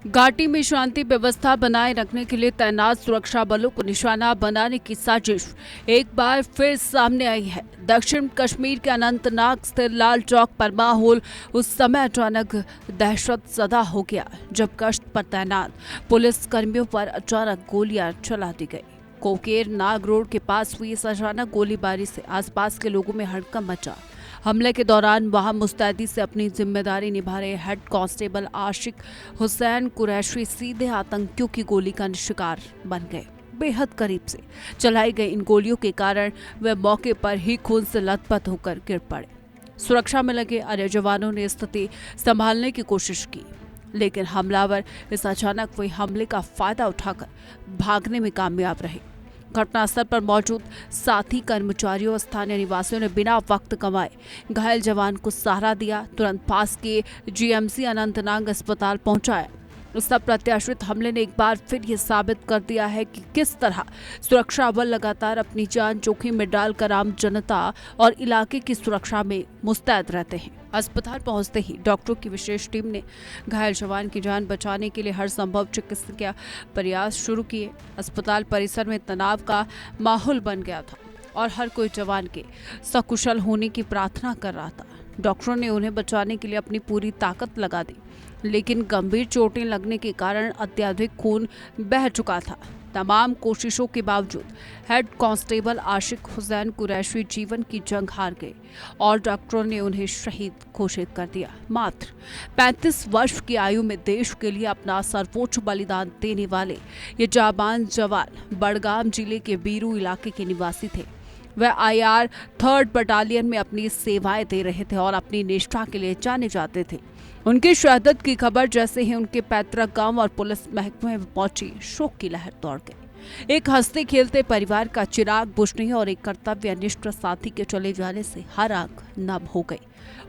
घाटी में शांति व्यवस्था बनाए रखने के लिए तैनात सुरक्षा बलों को निशाना बनाने की साजिश एक बार फिर सामने आई है। दक्षिण कश्मीर के अनंतनाग स्थित लाल चौक पर माहौल उस समय अचानक दहशत ज़दा हो गया जब गश्त पर तैनात पुलिस कर्मियों पर अचानक गोलियां चला दी गई। कोकेर नाग रोड के पास हुई इस अचानक गोलीबारी से आसपास के लोगों में हड़कंप मचा। हमले के दौरान वहां मुस्तैदी से अपनी जिम्मेदारी निभा रहे हेड कांस्टेबल आशिक हुसैन कुरैशी सीधे आतंकियों की गोली का शिकार बन गए। बेहद करीब से चलाई गई इन गोलियों के कारण वे मौके पर ही खून से लथपथ होकर गिर पड़े। सुरक्षा में लगे अन्य जवानों ने स्थिति संभालने की कोशिश की, लेकिन हमलावर इस अचानक हुए हमले का फायदा उठाकर भागने में कामयाब रहे। घटनास्थल पर मौजूद साथी कर्मचारियों और स्थानीय निवासियों ने बिना वक्त गंवाए घायल जवान को सहारा दिया, तुरंत पास के जीएमसी अनंतनाग अस्पताल पहुंचाया। इस अप्रत्याशित हमले ने एक बार फिर ये साबित कर दिया है कि किस तरह सुरक्षा बल लगातार अपनी जान जोखिम में डालकर आम जनता और इलाके की सुरक्षा में मुस्तैद रहते हैं। अस्पताल पहुंचते ही डॉक्टरों की विशेष टीम ने घायल जवान की जान बचाने के लिए हर संभव चिकित्सकीय प्रयास शुरू किए। अस्पताल परिसर में तनाव का माहौल बन गया था और हर कोई जवान के सकुशल होने की प्रार्थना कर रहा था। डॉक्टरों ने उन्हें बचाने के लिए अपनी पूरी ताकत लगा दी, लेकिन गंभीर चोटें लगने के कारण अत्यधिक खून बह चुका था। तमाम कोशिशों के बावजूद हेड कांस्टेबल आशिक हुसैन कुरैशी जीवन की जंग हार गए और डॉक्टरों ने उन्हें शहीद घोषित कर दिया। मात्र 35 वर्ष की आयु में देश के लिए अपना सर्वोच्च बलिदान देने वाले ये जाबाज जवान बड़गाम जिले के बीरू इलाके के निवासी थे। वह IR 3rd बटालियन में अपनी सेवाएं दे रहे थे और अपनी निष्ठा के लिए जाने जाते थे। उनकी शहादत की खबर जैसे ही उनके पैतृक गांव और पुलिस महकमे में पहुंची, शोक की लहर दौड़ गई। एक हंसते खेलते परिवार का चिराग बुझने और एक कर्तव्यनिष्ठ साथी के चले जाने से हर आंख नम हो गई।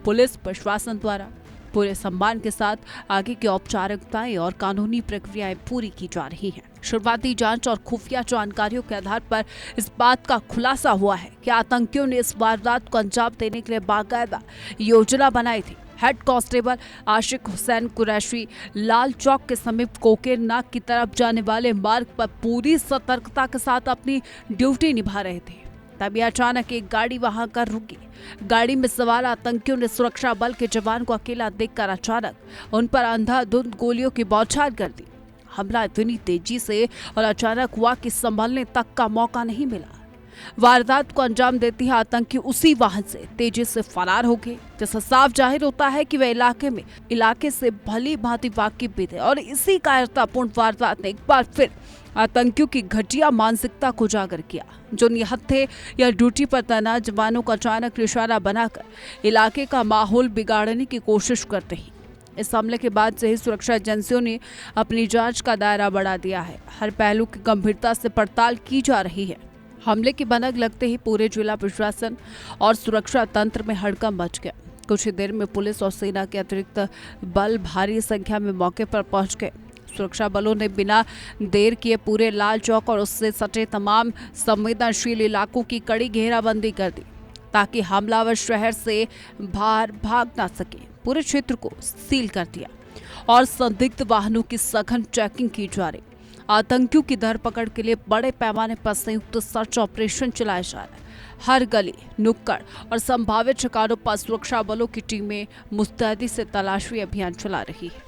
पुलिस प्रशासन द्वारा पूरे सम्मान के साथ आगे की औपचारिकताएं और कानूनी प्रक्रियाएं पूरी की जा रही हैं। शुरुआती जांच और खुफिया जानकारियों के आधार पर इस बात का खुलासा हुआ है कि आतंकियों ने इस वारदात को अंजाम देने के लिए बाकायदा योजना बनाई थी। हेड कांस्टेबल आशिक हुसैन कुरैशी लाल चौक के समीप कोकेर नाग की तरफ जाने वाले मार्ग पर पूरी सतर्कता के साथ अपनी ड्यूटी निभा रहे थे। तभी अचानक एक गाड़ी वहां कर रुकी। गाड़ी में सवार आतंकियों ने सुरक्षा बल के जवान को अकेला देखकर अचानक उन पर अंधाधुंध गोलियों की बौछार कर दी। हमला इतनी तेजी से और अचानक हुआ कि संभलने तक का मौका नहीं मिला। वारदात को अंजाम देते ही आतंकी उसी वाहन से तेजी से फरार हो गए, जिससे साफ जाहिर होता है कि वे इलाके से भली भांति वाकिफ भी थे और इसी कायरतापूर्ण वारदात ने एक बार फिर आतंकियों की घटिया मानसिकता को उजागर किया, जो निहत्थे या ड्यूटी पर तैनात जवानों को अचानक निशाना बनाकर इलाके का माहौल बिगाड़ने की कोशिश करते हैं। इस हमले के बाद से ही सुरक्षा एजेंसियों ने अपनी जांच का दायरा बढ़ा दिया है। हर पहलू की गंभीरता से पड़ताल की जा रही है। हमले की भनक लगते ही पूरे जिला प्रशासन और सुरक्षा तंत्र में हड़कंप मच गया। कुछ ही देर में पुलिस और सेना के अतिरिक्त बल भारी संख्या में मौके पर पहुंच गए। सुरक्षा बलों ने बिना देर किए पूरे लाल चौक और उससे सटे तमाम संवेदनशील इलाकों की कड़ी घेराबंदी कर दी, ताकि हमलावर शहर से बाहर भाग ना सके। पूरे क्षेत्र को सील कर दिया और संदिग्ध वाहनों की सघन चेकिंग की जा रही। आतंकियों की धरपकड़ के लिए बड़े पैमाने पर संयुक्त सर्च ऑपरेशन चलाया जा रहा है। हर गली, नुक्कड़ और संभावित ठिकानों पर सुरक्षा बलों की टीमें मुस्तैदी से तलाशी अभियान चला रही है।